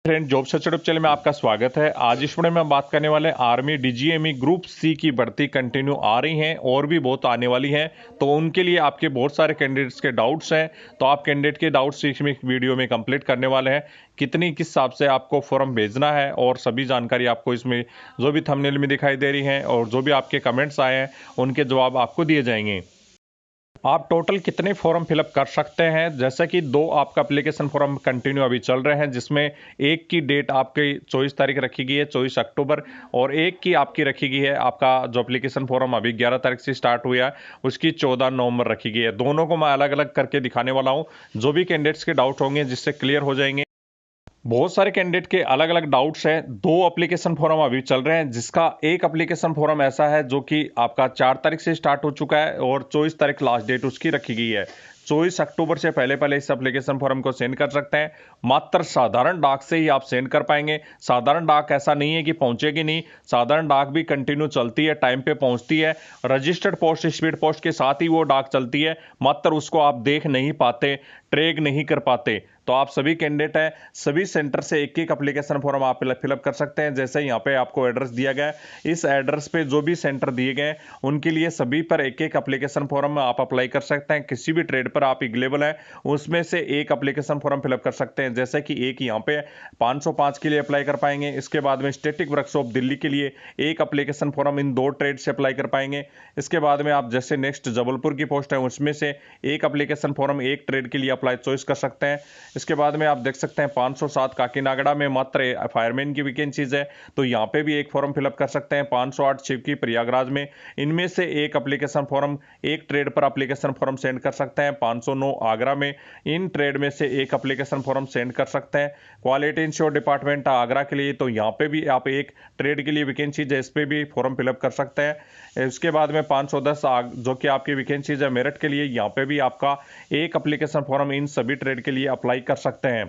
Friend, job search channel में आपका स्वागत है। आज इस वीडियो में हम बात करने वाले हैं आर्मी डीजीएमई ग्रुप सी की भर्ती कंटिन्यू आ रही हैं और भी बहुत आने वाली हैं। तो उनके लिए आपके बहुत सारे कैंडिडेट्स के डाउट्स हैं, तो आप कैंडिडेट के डाउट्स इसमें वीडियो में कंप्लीट करने वाले हैं। कितनी किस हिसाब से आपको फॉर्म भेजना है और सभी जानकारी आपको इसमें जो भी थंबनेल में दिखाई दे रही है और जो भी आपके कमेंट्स आए हैं उनके जवाब आपको दिए जाएंगे। आप टोटल कितने फॉर्म फिलअप कर सकते हैं, जैसे कि दो आपका एप्लीकेशन फॉर्म कंटिन्यू अभी चल रहे हैं, जिसमें एक की डेट आपकी 24 तारीख रखी गई है 24 अक्टूबर, और एक की आपकी रखी गई है, आपका जो एप्लीकेशन फॉर्म अभी 11 तारीख से स्टार्ट हुआ है उसकी 14 नवंबर रखी गई है। दोनों को मैं अलग अलग करके दिखाने वाला हूं, जो भी कैंडिडेट्स के डाउट होंगे जिससे क्लियर हो जाएंगे। बहुत सारे कैंडिडेट के अलग अलग डाउट्स हैं। दो एप्लीकेशन फॉर्म अभी चल रहे हैं, जिसका एक एप्लीकेशन फॉर्म ऐसा है जो कि आपका 4 तारीख से स्टार्ट हो चुका है और 24 तारीख लास्ट डेट उसकी रखी गई है। 24 अक्टूबर से पहले पहले इस एप्लीकेशन फॉर्म को सेंड कर सकते हैं। मात्र साधारण डाक से ही आप सेंड कर पाएंगे। साधारण डाक ऐसा नहीं है कि पहुंचेगी नहीं, साधारण डाक भी कंटिन्यू चलती है, टाइम पे पहुंचती है। रजिस्टर्ड पोस्ट स्पीड पोस्ट के साथ ही वो डाक चलती है, मात्र उसको आप देख नहीं पाते, ट्रैक नहीं कर पाते। तो आप सभी कैंडिडेट हैं, सभी सेंटर से एक एक एप्लीकेशन फॉर्म आप फिलअप कर सकते हैं। जैसे यहाँ पे आपको एड्रेस दिया गया है, इस एड्रेस पे जो भी सेंटर दिए गए उनके लिए सभी पर एक एक एप्लीकेशन फॉर्म आप अप्लाई कर सकते हैं। किसी भी ट्रेड पर आप एलिजिबल है उसमें से एक एप्लीकेशन फॉर्म फिलअप कर सकते हैं। जैसे कि एक यहाँ पे 505 के लिए अप्लाई कर पाएंगे, इसके बाद में स्टैटिक वर्कशॉप दिल्ली के लिए एक एप्लीकेशन फॉर्म इन दो ट्रेड से अप्लाई कर पाएंगे। इसके बाद में आप जैसे नेक्स्ट जबलपुर की पोस्ट है उसमें से एक एप्लीकेशन फॉर्म एक ट्रेड के लिए अप्लाई चॉइस कर सकते हैं। इसके बाद में आप देख सकते हैं 507 काकीनागड़ा में मात्र फायरमैन की वैकेंसीज है, तो यहाँ पे भी एक फॉर्म फिलअप कर सकते हैं। 508 शिव की प्रयागराज में, इनमें से एक एप्लीकेशन फॉर्म एक ट्रेड पर एप्लीकेशन फॉर्म सेंड कर सकते हैं। 509 आगरा में, इन ट्रेड में से एक एप्लीकेशन फॉर्म सेंड कर सकते हैं। क्वालिटी इंश्योर डिपार्टमेंट आगरा के लिए, तो यहाँ पे भी आप एक ट्रेड के लिए वैकेंसीज है, इस पे भी फॉर्म फिलअप कर सकते हैं। इसके बाद में 510 जो कि आपकी वैकेंसीज है मेरठ के लिए, यहाँ पे भी आपका एक एप्लीकेशन फॉर्म इन सभी ट्रेड के लिए अप्लाई कर सकते हैं।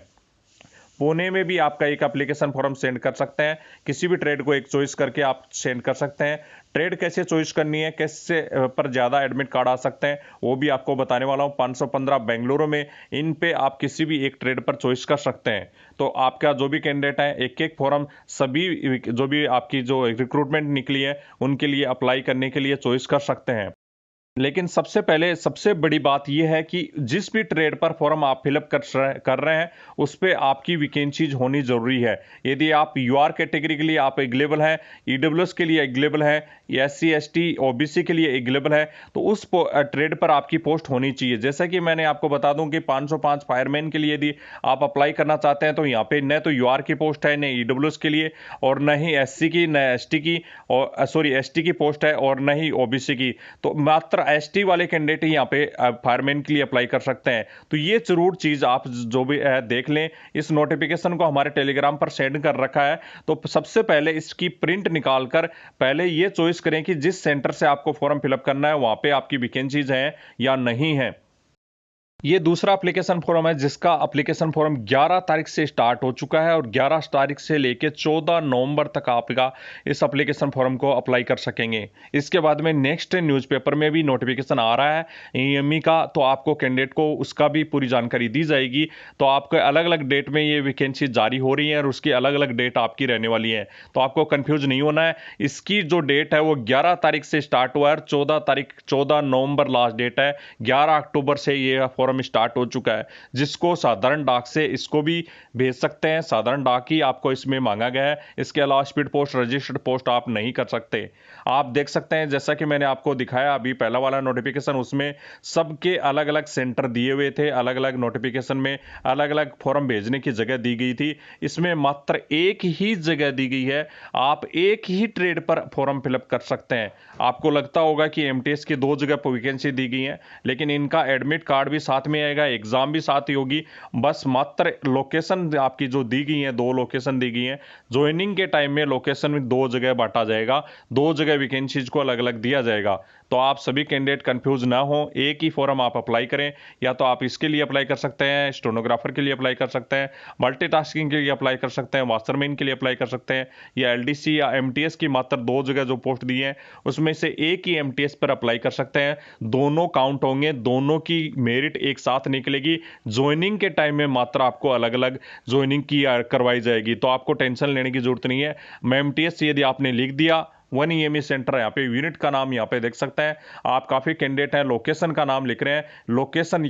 पुणे में भी आपका एक एप्लीकेशन फॉर्म सेंड कर सकते हैं। किसी भी ट्रेड को एक चॉइस करके आप सेंड कर सकते हैं। ट्रेड कैसे चॉइस करनी है, कैसे पर ज़्यादा एडमिट कार्ड आ सकते हैं, वो भी आपको बताने वाला हूँ। 515 बेंगलुरु में, इन पे आप किसी भी एक ट्रेड पर चॉइस कर सकते हैं। तो आपका जो भी कैंडिडेट है एक एक फॉर्म सभी जो भी आपकी जो रिक्रूटमेंट निकली है उनके लिए अप्लाई करने के लिए चॉइस कर सकते हैं। लेकिन सबसे पहले सबसे बड़ी बात यह है कि जिस भी ट्रेड पर फॉर्म आप फिलअप कर रहे हैं उस पर आपकी वैकेंसीज होनी जरूरी है। यदि आप यूआर कैटेगरी के लिए आप एलिजिबल हैं, ईडब्ल्यूएस के लिए एलिजिबल है, एससी एसटी ओबीसी के लिए एलिजिबल है, तो उस ट्रेड पर आपकी पोस्ट होनी चाहिए। जैसा कि मैंने आपको बता दूं कि 505 फायरमैन के लिए यदि आप अप्लाई करना चाहते हैं तो यहाँ पे न तो यूआर की पोस्ट है, न ईडब्ल्यूएस के लिए, और न ही एससी की, न एसटी की, और सॉरी एसटी की पोस्ट है, और न ही ओबीसी की। तो मात्र एसटी वाले कैंडिडेट ही यहाँ पे फायरमैन के लिए अप्लाई कर सकते हैं। तो ये जरूर चीज आप जो भी देख लें। इस नोटिफिकेशन को हमारे टेलीग्राम पर सेंड कर रखा है, तो सबसे पहले इसकी प्रिंट निकाल कर पहले ये चॉइस करें कि जिस सेंटर से आपको फॉर्म फिलअप करना है वहां पे आपकी वैकेंसीज हैं या नहीं है। ये दूसरा एप्लीकेशन फॉर्म है, जिसका एप्लीकेशन फॉर्म 11 तारीख से स्टार्ट हो चुका है और 11 तारीख से लेकर 14 नवंबर तक आपका इस एप्लीकेशन फॉर्म को अप्लाई कर सकेंगे। इसके बाद में नेक्स्ट न्यूज़पेपर में भी नोटिफिकेशन आ रहा है ईएमई का, तो आपको कैंडिडेट को उसका भी पूरी जानकारी दी जाएगी। तो आपको अलग अलग डेट में ये वैकेंसी जारी हो रही है और उसकी अलग अलग डेट आपकी रहने वाली है, तो आपको कंफ्यूज नहीं होना है। इसकी जो डेट है वो 11 तारीख से स्टार्ट हुआ है, 14 नवंबर लास्ट डेट है। 11 अक्टूबर से ये फॉर्म स्टार्ट हो चुका है, जिसको साधारण डाक से इसको भी भेज सकते हैं। साधारण डाक ही आपको इसमें मांगा गया है, इसके अलावा स्पीड पोस्ट रजिस्टर्ड पोस्ट आप नहीं कर सकते। आप देख सकते हैं जैसा कि मैंने आपको दिखाया अभी पहला वाला नोटिफिकेशन, उसमें सबके अलग अलग सेंटर दिए हुए थे, अलग अलग नोटिफिकेशन में अलग अलग फॉर्म भेजने की जगह दी गई थी। इसमें मात्र एक ही जगह दी गई है, आप एक ही ट्रेड पर फॉर्म फिलअप कर सकते हैं। आपको लगता होगा कि एमटीएस की दो जगह पर वैकेंसी दी गई है, लेकिन इनका एडमिट कार्ड भी साथ में आएगा, एग्जाम भी साथ ही होगी। बस मात्र लोकेशन आपकी जो दी गई है, दो लोकेशन दी गई है। ज्वाइनिंग के टाइम में लोकेशन में दो जगह बांटा जाएगा, दो जगह वैकेंसीज को अलग अलग दिया जाएगा। तो आप सभी कैंडिडेट कंफ्यूज ना हो, एक ही फॉर्म आप अप्लाई करें। या तो आप इसके लिए अप्लाई कर सकते हैं, स्टेनोग्राफर के लिए अप्लाई कर सकते हैं, मल्टीटास्किंग के लिए अप्लाई कर सकते हैं, वाशरमैन के लिए अप्लाई कर सकते हैं, या एलडीसी या एमटीएस की मात्र 2 जगह जो पोस्ट दी है उसमें से एक ही एमटीएस पर अप्लाई कर सकते हैं। दोनों काउंट होंगे, दोनों की मेरिट एक साथ निकलेगी। ज्वाइनिंग के टाइम में मात्र आपको अलग अलग ज्वाइनिंग की करवाई जाएगी, तो आपको टेंशन लेने की जरूरत नहीं है। एमटीएस यदि आपने लिख दिया, 1 ईएमई सेंटर, यहाँ पे यूनिट का नाम यहाँ पे देख सकते हैं आप। काफ़ी कैंडिडेट हैं लोकेशन का नाम लिख रहे हैं, लोकेशन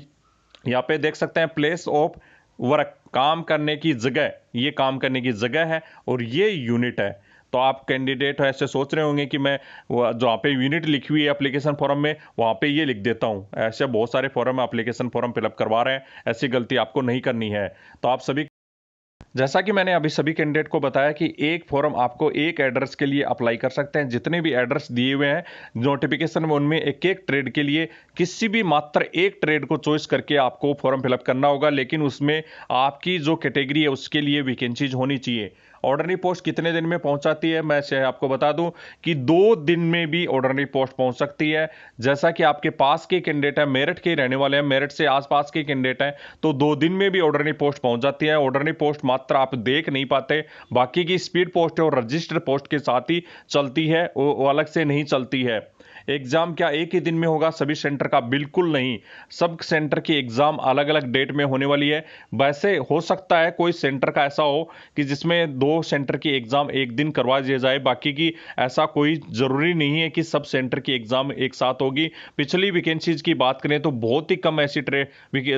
यहाँ पे देख सकते हैं, प्लेस ऑफ वर्क, काम करने की जगह, ये काम करने की जगह है और ये यूनिट है। तो आप कैंडिडेट ऐसे सोच रहे होंगे कि मैं जहाँ पे यूनिट लिखी हुई है एप्लीकेशन फॉर्म में वहाँ पे ये लिख देता हूँ। ऐसे बहुत सारे फॉर्म एप्लीकेशन फॉर्म फिलअप करवा रहे हैं, ऐसी गलती आपको नहीं करनी है। तो आप सभी, जैसा कि मैंने अभी सभी कैंडिडेट को बताया कि एक फॉर्म आपको एक एड्रेस के लिए अप्लाई कर सकते हैं। जितने भी एड्रेस दिए हुए हैं नोटिफिकेशन में उनमें एक एक ट्रेड के लिए किसी भी मात्र एक ट्रेड को चॉइस करके आपको फॉर्म फिलअप करना होगा, लेकिन उसमें आपकी जो कैटेगरी है उसके लिए वैकेंसीज होनी चाहिए। ऑर्डनरी पोस्ट कितने दिन में पहुंचाती है, मैं से आपको बता दूं कि 2 दिन में भी ऑर्डनरी पोस्ट पहुंच सकती है। जैसा कि आपके पास के कैंडिडेट है, मेरठ के रहने वाले हैं, मेरठ से आसपास के कैंडिडेट हैं, तो 2 दिन में भी ऑर्डनरी पोस्ट पहुंच जाती है। ऑर्डनरी पोस्ट मात्र आप देख नहीं पाते, बाकी की स्पीड पोस्ट और रजिस्टर्ड पोस्ट के साथ ही चलती है, वो अलग से नहीं चलती है। एग्जाम क्या एक ही दिन में होगा सभी सेंटर का? बिल्कुल नहीं, सब सेंटर की एग्जाम अलग अलग डेट में होने वाली है। वैसे हो सकता है कोई सेंटर का ऐसा हो कि जिसमें 2 सेंटर की एग्जाम एक दिन करवा दिया जाए, बाकी की ऐसा कोई जरूरी नहीं है कि सब सेंटर की एग्जाम एक साथ होगी। पिछली वैकेंसीज की बात करें तो बहुत ही कम ऐसी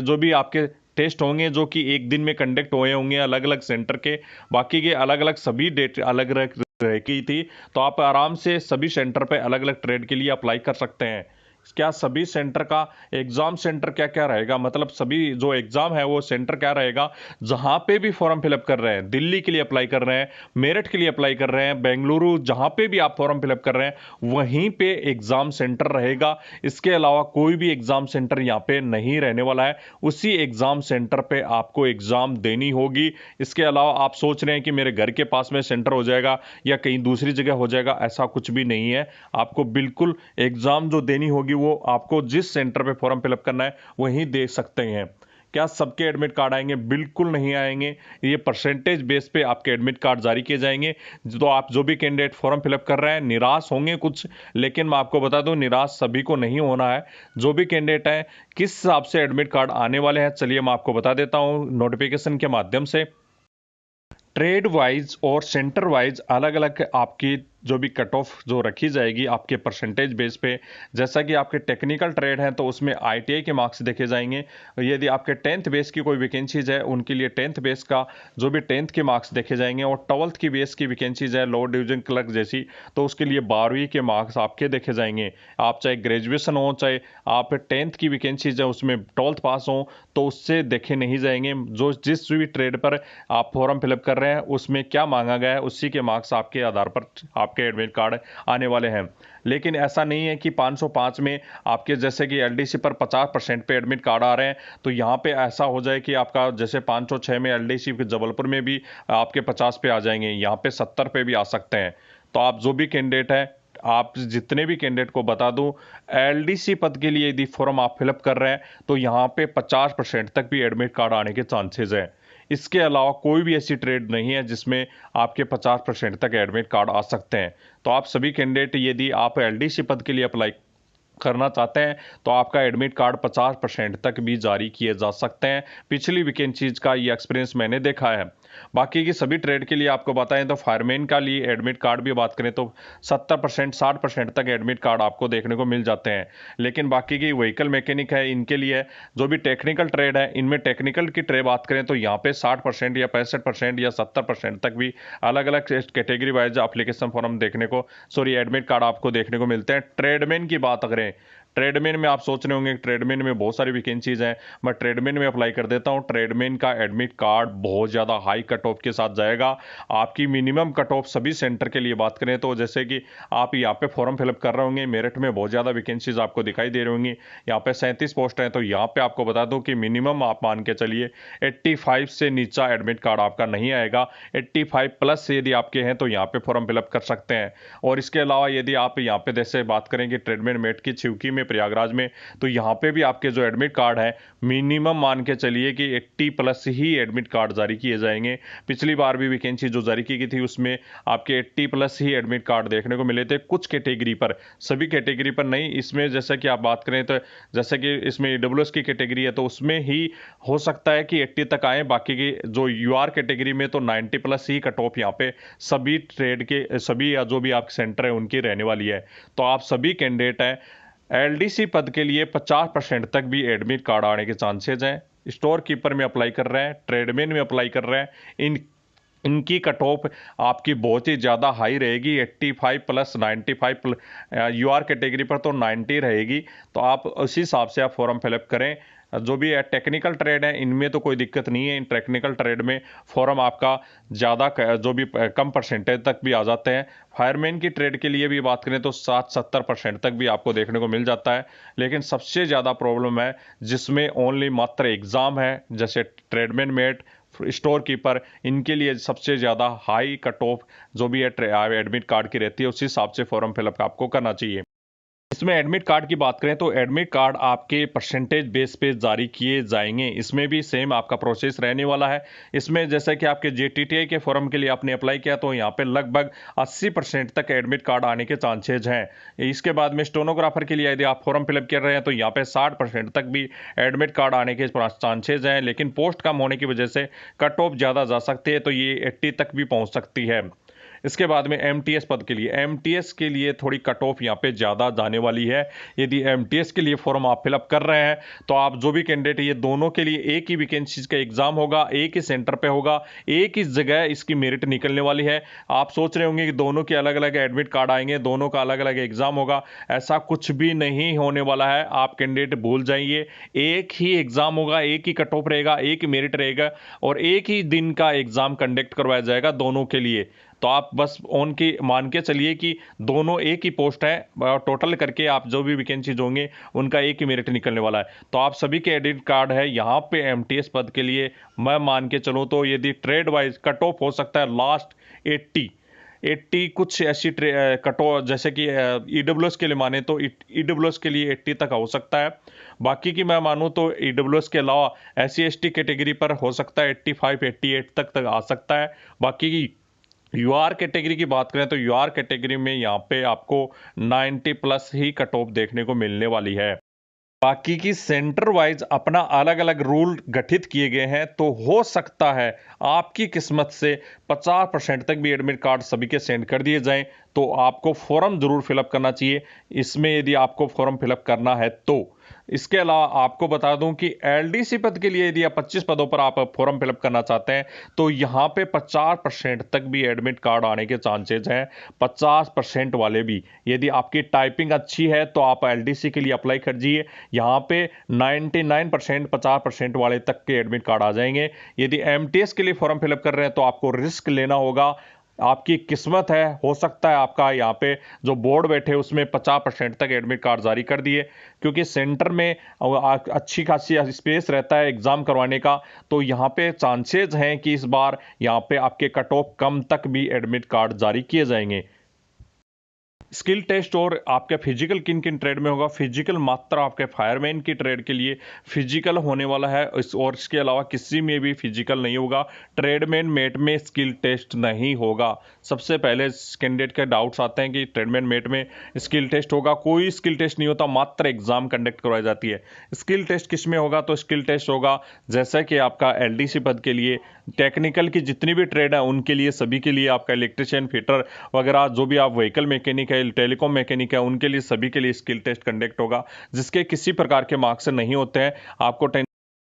जो भी आपके टेस्ट होंगे जो कि एक दिन में कंडक्ट हुए होंगे अलग अलग सेंटर के, बाकी के अलग अलग सभी डेट अलग अलग की थी। तो आप आराम से सभी सेंटर पे अलग अलग ट्रेड के लिए अप्लाई कर सकते हैं। क्या सभी सेंटर का एग्जाम सेंटर क्या क्या रहेगा, मतलब सभी जो एग्जाम है वो सेंटर क्या रहेगा? जहां पे भी फॉर्म फिलअप कर रहे हैं, दिल्ली के लिए अप्लाई कर रहे हैं, मेरठ के लिए अप्लाई कर रहे हैं, बेंगलुरु, जहां पे भी आप फॉर्म फिलअप कर रहे हैं वहीं पे एग्जाम सेंटर रहेगा। इसके अलावा कोई भी एग्जाम सेंटर यहाँ पे नहीं रहने वाला है, उसी एग्जाम सेंटर पे आपको एग्जाम देनी होगी। इसके अलावा आप सोच रहे हैं कि मेरे घर के पास में सेंटर हो जाएगा या कहीं दूसरी जगह हो जाएगा, ऐसा कुछ भी नहीं है। आपको बिल्कुल एग्जाम जो देनी होगी वो आपको जिस सेंटर पे फॉर्म फिलअप करना है वहीं दे सकते हैं। क्या सबके एडमिट कार्ड आएंगे? बिल्कुल नहीं आएंगे, ये परसेंटेज बेस पे आपके एडमिट कार्ड जारी किए जाएंगे। तो आप जो भी कैंडिडेट फॉर्म फिलअप कर रहे हैं निराश होंगे कुछ, लेकिन मैं आपको बता दूं निराश सभी को नहीं होना है। जो भी कैंडिडेट हैं किस हिसाब से एडमिट कार्ड आने वाले हैं चलिए मैं आपको बता देता हूं नोटिफिकेशन के माध्यम से। ट्रेड वाइज और सेंटर वाइज अलग अलग आपकी जो भी कट ऑफ जो रखी जाएगी आपके परसेंटेज बेस पे। जैसा कि आपके टेक्निकल ट्रेड हैं तो उसमें आईटीआई के मार्क्स देखे जाएंगे। यदि आपके 10th बेस की कोई वैकेंसीज है उनके लिए 10th बेस का जो भी 10th के मार्क्स देखे जाएंगे, और 12th की बेस की वैकेंसीज है लोअर डिवीजन क्लर्क जैसी तो उसके लिए 12वीं के मार्क्स आपके देखे जाएंगे। आप चाहे ग्रेजुएशन हो चाहे आप 10th की वैकेंसीज है उसमें 12th पास हो तो उससे देखे नहीं जाएंगे। जो जिस भी ट्रेड पर आप फॉर्म फिलअप कर रहे हैं उसमें क्या मांगा गया है उसी के मार्क्स आपके आधार पर आपके एडमिट कार्ड आने वाले हैं। लेकिन ऐसा नहीं है कि 505 में आपके जैसे कि एलडीसी पर 50% पे एडमिट कार्ड आ रहे हैं तो यहाँ पे ऐसा हो जाए कि आपका जैसे 506 में एलडीसी जबलपुर में भी आपके 50 पे आ जाएंगे, यहाँ पे 70 पे भी आ सकते हैं। तो आप जो भी कैंडिडेट है, आप जितने भी कैंडिडेट को बता दूं एलडीसी पद के लिए यदि फॉर्म आप फिलअप कर रहे हैं तो यहाँ पे 50% तक भी एडमिट कार्ड आने के चांसेस हैं। इसके अलावा कोई भी ऐसी ट्रेड नहीं है जिसमें आपके 50% तक एडमिट कार्ड आ सकते हैं। तो आप सभी कैंडिडेट यदि आप एलडीसी पद के लिए अप्लाई करना चाहते हैं तो आपका एडमिट कार्ड 50% तक भी जारी किए जा सकते हैं। पिछली वैकेंसीज का ये एक्सपीरियंस मैंने देखा है। बाकी की सभी ट्रेड के लिए आपको बताएं तो फायरमैन का लिए एडमिट कार्ड भी बात करें तो 70% 60% तक एडमिट कार्ड आपको देखने को मिल जाते हैं। लेकिन बाकी की व्हीकल मैकेनिक है इनके लिए जो भी टेक्निकल ट्रेड है इनमें टेक्निकल की ट्रेड बात करें तो यहाँ पे 60% या 65% या 70% तक भी अलग अलग कैटेगरी वाइज एप्लीकेशन फॉर्म देखने को एडमिट कार्ड आपको देखने को मिलते हैं। ट्रेडमैन की बात करें, ट्रेडमैन में आप सोच रहे होंगे ट्रेडमैन में बहुत सारी वैकेंसीज हैं, मैं ट्रेडमैन में अप्लाई कर देता हूं। ट्रेडमैन का एडमिट कार्ड बहुत ज़्यादा हाई कट ऑफ के साथ जाएगा। आपकी मिनिमम कट ऑफ सभी सेंटर के लिए बात करें तो जैसे कि आप यहाँ पे फॉर्म फिलअप कर रहे होंगे, मेरिट में बहुत ज़्यादा वैकेंसीज आपको दिखाई दे रही होंगी। यहाँ पे 37 पोस्ट हैं, तो यहाँ पे आपको बता दूं कि मिनिमम आप मान के चलिए 85 से नीचा एडमिट कार्ड आपका नहीं आएगा। 85 प्लस यदि आपके हैं तो यहाँ पे फॉर्म फिलअप कर सकते हैं। और इसके अलावा यदि आप यहाँ पे जैसे बात करेंगे ट्रेडमैन मेट की छिवकी में, प्रयागराज में, तो यहाँ पे भी आपके जो एडमिट कार्ड है मिनिमम मान के चलिए कि 80 प्लस ही एडमिट कार्ड जारी किए जाएंगे। पिछली बार भी वैकेंसी जो जारी की गई थी उसमें आपके 80 प्लस ही एडमिट कार्ड देखने को मिले थे, कुछ कैटेगरी पर, सभी कैटेगरी पर नहीं। इसमें जैसे कि आप बात करें तो जैसे कि इसमें ईडब्ल्यूएस की कैटेगरी है तो उसमें ही हो सकता है कि 80 तक आए, बाकी की जो यूआर कैटेगरी में तो 90 प्लस ही कट ऑफ यहाँ पे सभी ट्रेड के सभी या जो भी आप सेंटर है उनकी रहने वाली है। तो आप सभी कैंडिडेट हैं, एलडीसी पद के लिए 50% तक भी एडमिट कार्ड आने के चांसेज हैं। स्टोर कीपर में अप्लाई कर रहे हैं, ट्रेडमैन में अप्लाई कर रहे हैं, इनकी कट ऑफ आपकी बहुत ही ज़्यादा हाई रहेगी, 85 प्लस 95 प्लस। यूआर कैटेगरी पर तो 90 रहेगी। तो आप उसी हिसाब से आप फॉर्म फिलअप करें। जो भी है टेक्निकल ट्रेड है इनमें तो कोई दिक्कत नहीं है। इन टेक्निकल ट्रेड में फॉर्म आपका ज़्यादा जो भी कम परसेंटेज तक भी आ जाते हैं। फायरमैन की ट्रेड के लिए भी बात करें तो 60-70% तक भी आपको देखने को मिल जाता है। लेकिन सबसे ज़्यादा प्रॉब्लम है जिसमें ओनली मात्र एग्ज़ाम है, जैसे ट्रेडमैन मेट, स्टोर कीपर, इनके लिए सबसे ज़्यादा हाई कट ऑफ जो भी है एडमिट कार्ड की रहती है, उसी हिसाब से फॉर्म फिलअप आपको करना चाहिए। इसमें एडमिट कार्ड की बात करें तो एडमिट कार्ड आपके परसेंटेज बेस पे जारी किए जाएंगे। इसमें भी सेम आपका प्रोसेस रहने वाला है। इसमें जैसे कि आपके जेटीटीआई के फॉर्म के लिए आपने अप्लाई किया तो यहाँ पे लगभग 80% तक एडमिट कार्ड आने के चांसेज हैं। इसके बाद में स्टेनोग्राफर के लिए यदि आप फॉर्म फिलअप कर रहे हैं तो यहाँ पे 60% तक भी एडमिट कार्ड आने के चांसेज हैं। लेकिन पोस्ट कम होने की वजह से कट ऑफ ज़्यादा जा सकती है, तो ये 80 तक भी पहुँच सकती है। इसके बाद में एमटीएस पद के लिए, एमटीएस के लिए थोड़ी कट ऑफ यहाँ पे ज़्यादा जाने वाली है। यदि एमटीएस के लिए फॉर्म आप फिलअप कर रहे हैं तो आप जो भी कैंडिडेट, ये दोनों के लिए एक ही वैकेंसीज का एग्जाम होगा, एक ही सेंटर पे होगा, एक ही जगह इसकी मेरिट निकलने वाली है। आप सोच रहे होंगे कि दोनों के अलग अलग एडमिट कार्ड आएंगे, दोनों का अलग अलग एग्जाम होगा, ऐसा कुछ भी नहीं होने वाला है। आप कैंडिडेट भूल जाइए, एक ही एग्जाम होगा, एक ही कट ऑफ रहेगा, एक ही मेरिट रहेगा और एक ही दिन का एग्जाम कंडक्ट करवाया जाएगा दोनों के लिए। तो आप बस ऑन की मान के चलिए कि दोनों एक ही पोस्ट है, टोटल करके आप जो भी वैकेंसीज होंगे उनका एक ही मेरिट निकलने वाला है। तो आप सभी के एडमिट कार्ड है यहाँ पे एमटीएस पद के लिए, मैं मान के चलूँ तो यदि ट्रेड वाइज कट ऑफ हो सकता है लास्ट 80 कुछ ऐसी कट ऑफ, जैसे कि ईडब्ल्यूएस के लिए माने तो ईडब्ल्यूएस के लिए 80 तक हो सकता है। बाकी की मैं मानूँ तो ईडब्ल्यूएस के अलावा एससी एसटी कैटेगरी पर हो सकता है 85-88 तक आ सकता है। बाकी की यूआर कैटेगरी की बात करें तो यूआर कैटेगरी में यहाँ पे आपको 90 प्लस ही कट ऑफ देखने को मिलने वाली है। बाकी की सेंटर वाइज अपना अलग अलग रूल गठित किए गए हैं, तो हो सकता है आपकी किस्मत से 50% तक भी एडमिट कार्ड सभी के सेंड कर दिए जाएं। तो आपको फॉर्म जरूर फिलअप करना चाहिए इसमें, यदि आपको फॉर्म फिलअप करना है तो। इसके अलावा आपको बता दूं कि एलडीसी पद के लिए यदि आप 25 पदों पर आप फॉर्म फिलअप करना चाहते हैं तो यहां पे 50% तक भी एडमिट कार्ड आने के चांसेस हैं। 50% वाले भी, यदि आपकी टाइपिंग अच्छी है तो आप एलडीसी के लिए अप्लाई कीजिए। यहां पे 99% 50% वाले तक के एडमिट कार्ड आ जाएंगे। यदि एमटीएस के लिए फॉर्म फिलअप कर रहे हैं तो आपको रिस्क लेना होगा, आपकी किस्मत है, हो सकता है आपका यहाँ पे जो बोर्ड बैठे उसमें 50% तक एडमिट कार्ड जारी कर दिए, क्योंकि सेंटर में अच्छी खासी स्पेस रहता है एग्जाम करवाने का। तो यहाँ पे चांसेस हैं कि इस बार यहाँ पे आपके कट ऑफ कम तक भी एडमिट कार्ड जारी किए जाएंगे। स्किल टेस्ट और आपका फिजिकल किन किन ट्रेड में होगा? फिजिकल मात्र आपके फायरमैन की ट्रेड के लिए फिजिकल होने वाला है, और इसके अलावा किसी में भी फिजिकल नहीं होगा। ट्रेडमैन मेट में स्किल टेस्ट नहीं होगा। सबसे पहले कैंडिडेट के डाउट्स आते हैं कि ट्रेडमैन मेट में स्किल टेस्ट होगा। कोई स्किल टेस्ट नहीं होता, मात्र एग्जाम कंडक्ट करवाई जाती है। स्किल टेस्ट किस में होगा? तो स्किल टेस्ट होगा जैसा कि आपका एलडीसी पद के लिए टेक्निकल की जितनी भी ट्रेड है उनके लिए, सभी के लिए, आपका इलेक्ट्रिशियन, फिटर वगैरह, जो भी आप व्हीकल मैकेनिक है, टेलीकॉम मैकेनिक है, उनके लिए, सभी के लिए स्किल टेस्ट कंडक्ट होगा, जिसके किसी प्रकार के मार्क्स नहीं होते हैं। आपको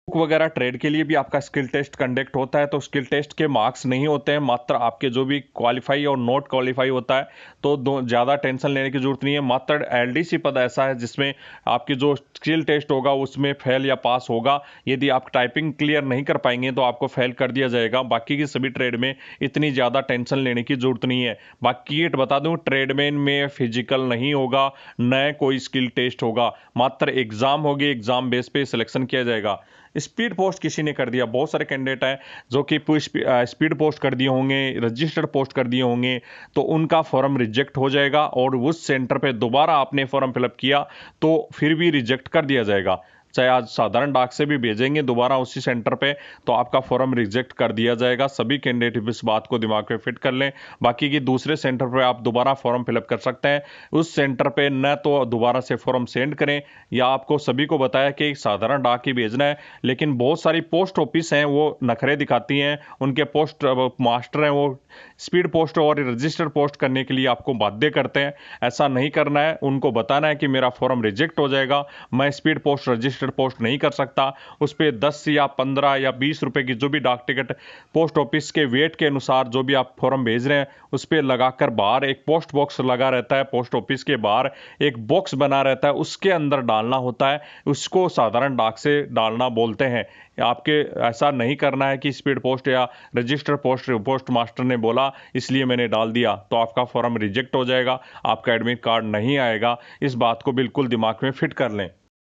बुक वगैरह ट्रेड के लिए भी आपका स्किल टेस्ट कंडक्ट होता है, तो स्किल टेस्ट के मार्क्स नहीं होते हैं, मात्र आपके जो भी क्वालिफाई और नॉट क्वालिफाई होता है, तो ज़्यादा टेंशन लेने की जरूरत नहीं है। मात्र एलडीसी पद ऐसा है जिसमें आपकी जो स्किल टेस्ट होगा उसमें फेल या पास होगा। यदि आप टाइपिंग क्लियर नहीं कर पाएंगे तो आपको फेल कर दिया जाएगा। बाकी की सभी ट्रेड में इतनी ज़्यादा टेंशन लेने की जरूरत नहीं है। बाकी ये बता दूं, ट्रेडमैन में फिजिकल नहीं होगा, न कोई स्किल टेस्ट होगा, मात्र एग्जाम होगी, एग्जाम बेस पे सिलेक्शन किया जाएगा। स्पीड पोस्ट किसी ने कर दिया, बहुत सारे कैंडिडेट हैं जो कि स्पीड पोस्ट कर दिए होंगे, रजिस्टर्ड पोस्ट कर दिए होंगे, तो उनका फॉर्म रिजेक्ट हो जाएगा और उस सेंटर पे दोबारा आपने फॉर्म फिलअप किया तो फिर भी रिजेक्ट कर दिया जाएगा। चाहे आज साधारण डाक से भी भेजेंगे दोबारा उसी सेंटर पे, तो आपका फॉर्म रिजेक्ट कर दिया जाएगा। सभी कैंडिडेट इस बात को दिमाग में फिट कर लें। बाकी की दूसरे सेंटर पे आप दोबारा फॉर्म फिलअप कर सकते हैं, उस सेंटर पे न तो दोबारा से फॉर्म सेंड करें, या आपको सभी को बताया कि साधारण डाक ही भेजना है, लेकिन बहुत सारी पोस्ट ऑफिस हैं वो नखरे दिखाती हैं, उनके पोस्ट मास्टर हैं वो स्पीड पोस्ट और रजिस्टर पोस्ट करने के लिए आपको बाध्य करते हैं। ऐसा नहीं करना है, उनको बताना है कि मेरा फॉर्म रिजेक्ट हो जाएगा, मैं स्पीड पोस्ट रजिस्टर पोस्ट नहीं कर सकता। उस पर 10 या 15 या 20 रुपए की जो भी डाक टिकट पोस्ट ऑफिस के वेट के अनुसार जो भी आप फॉर्म भेज रहे हैं उस पर लगाकर बाहर एक पोस्ट बॉक्स लगा रहता है, पोस्ट ऑफिस के बाहर एक बॉक्स बना रहता है, उसके अंदर डालना होता है, उसको साधारण डाक से डालना बोलते हैं। आपके ऐसा नहीं करना है कि स्पीड पोस्ट या रजिस्टर पोस्ट मास्टर ने बोला इसलिए मैंने डाल दिया, तो आपका फॉर्म रिजेक्ट हो जाएगा, आपका एडमिट कार्ड नहीं आएगा। इस बात को बिल्कुल दिमाग में फिट कर लें।